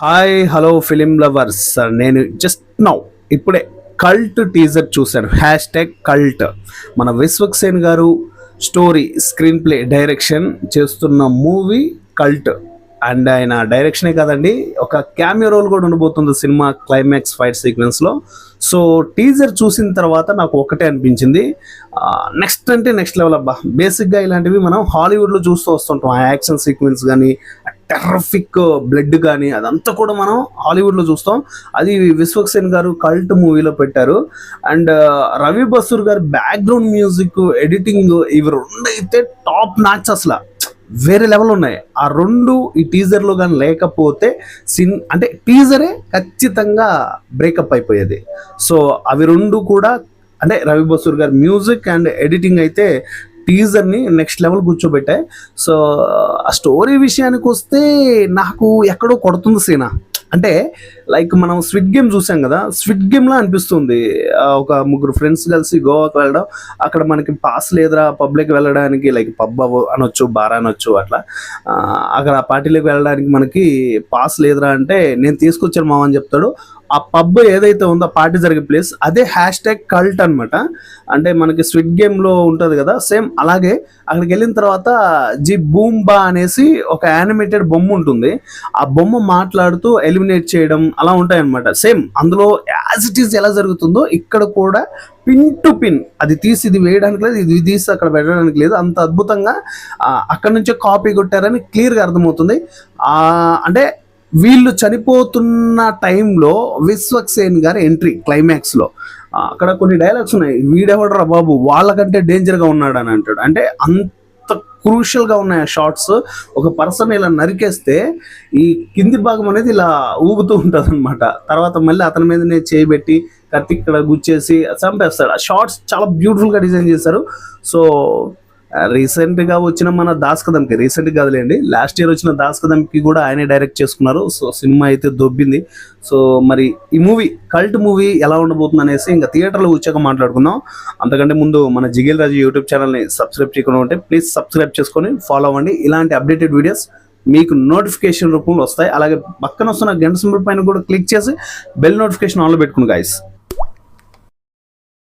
Hi hello film lovers. నేను just now ఇప్పుడే Cult teaser చూశాను. Hash tag Cult. మన విశ్వక్సేన్ గారు స్టోరీ, స్క్రీన్ ప్లే, డైరెక్షన్ చేస్తున్న మూవీ కల్ట్. అండ్ ఆయన డైరెక్షనే కాదండి, ఒక క్యామియో రోల్ కూడా ఉండబోతుంది సినిమా క్లైమాక్స్ ఫైట్ సీక్వెన్స్లో. సో టీజర్ చూసిన తర్వాత నాకు ఒకటే అనిపించింది, నెక్స్ట్ అంటే నెక్స్ట్ లెవెల్ అబ్బా. బేసిక్గా ఇలాంటివి మనం హాలీవుడ్లో చూస్తూ వస్తుంటాం. ఆ యాక్షన్ సీక్వెన్స్ కానీ, టెర్రఫిక్ బ్లడ్ కానీ, అదంతా కూడా మనం హాలీవుడ్లో చూస్తాం. అది విశ్వక్సేన్ గారు కల్ట్ మూవీలో పెట్టారు. అండ్ రవి బసూర్ గారు బ్యాక్గ్రౌండ్ మ్యూజిక్, ఎడిటింగ్, ఇవి రెండు అయితే టాప్ నాచ్. అసలు వేరే లెవెల్ ఉన్నాయి. ఆ రెండు ఈ టీజర్లో కానీ లేకపోతే అంటే టీజరే ఖచ్చితంగా బ్రేకప్ అయిపోయేది. సో అవి రెండు కూడా, అంటే రవి బసూర్ గారి మ్యూజిక్ అండ్ ఎడిటింగ్ అయితే టీజర్ని నెక్స్ట్ లెవెల్ కూర్చోబెట్టాయి. సో ఆ స్టోరీ విషయానికి వస్తే నాకు ఎక్కడో కొడుతుంది సీనా. అంటే లైక్ మనం స్విట్ గేమ్ చూసాం కదా, స్విట్ గేమ్లా అనిపిస్తుంది. ఒక ముగ్గురు ఫ్రెండ్స్ కలిసి గోవాకి వెళ్ళడం, అక్కడ మనకి పాస్ లేదురా పబ్లిక్ వెళ్ళడానికి, లైక్ పబ్ అనొచ్చు, బార్ అనొచ్చు, అట్లా అక్కడ పార్టీలోకి వెళ్ళడానికి మనకి పాస్ లేదురా అంటే, నేను తీసుకొచ్చాను మామ అని చెప్తాడు. ఆ పబ్ ఏదైతే ఉందో పార్టీ జరిగే ప్లేస్, అదే హ్యాష్ ట్యాగ్ కల్ట్ అనమాట. అంటే మనకి స్విట్ గేమ్లో ఉంటుంది కదా, సేమ్ అలాగే అక్కడికి వెళ్ళిన తర్వాత జీ బూంబా అనేసి ఒక యానిమేటెడ్ బొమ్మ ఉంటుంది. ఆ బొమ్మ మాట్లాడుతూ ఎలిమినేట్ చేయడం అలా ఉంటాయన్నమాట. సేమ్ అందులో యాజ్ ఇట్ ఈస్ ఎలా జరుగుతుందో ఇక్కడ కూడా పిన్ టు పిన్, అది తీసి ఇది వేయడానికి లేదు, ఇది తీసి అక్కడ పెట్టడానికి లేదు, అంత అద్భుతంగా అక్కడ నుంచే కాపీ కొట్టారని క్లియర్గా అర్థమవుతుంది. అంటే వీళ్ళు చనిపోతున్న టైంలో విశ్వక్సేన్ గారి ఎంట్రీ క్లైమాక్స్లో, అక్కడ కొన్ని డైలాగ్స్ ఉన్నాయి. వీడెవడరా బాబు వాళ్ళకంటే డేంజర్గా ఉన్నాడు అని అంటాడు. అంటే అంత క్రూషియల్గా ఉన్నాయి ఆ షార్ట్స్. ఒక పర్సన్ ఇలా నరికేస్తే ఈ కింది భాగం అనేది ఇలా ఊగుతూ ఉంటుంది అనమాట. తర్వాత మళ్ళీ అతని మీదనే చేయబెట్టి కత్తి ఇక్కడ గుచ్చేసి చంపేస్తాడు. ఆ షార్ట్స్ చాలా బ్యూటిఫుల్గా డిజైన్ చేశారు. సో రీసెంట్గా వచ్చిన మన దాస్ కదంకి, రీసెంట్గా కాదులేండి, లాస్ట్ ఇయర్ వచ్చిన దాస్ కదంకి కూడా ఆయనే డైరెక్ట్ చేసుకున్నారు. సో సినిమా అయితే దొబ్బింది. సో మరి ఈ మూవీ కల్ట్ మూవీ ఎలా ఉండబోతుంది అనేసి ఇంకా థియేటర్లో వచ్చాక మాట్లాడుకుందాం. అంతకంటే ముందు మన జిగేల్ రాజు యూట్యూబ్ ఛానల్ని సబ్స్క్రైబ్ చేయకుండా ఉంటే ప్లీజ్ సబ్స్క్రైబ్ చేసుకొని ఫాలో అవ్వండి. ఇలాంటి అప్డేటెడ్ వీడియోస్ మీకు నోటిఫికేషన్ రూపంలో వస్తాయి. అలాగే పక్కన వస్తున్న గంట సింబల్ పైన కూడా క్లిక్ చేసి బెల్ నోటిఫికేషన్ ఆన్లో పెట్టుకుని గైస్.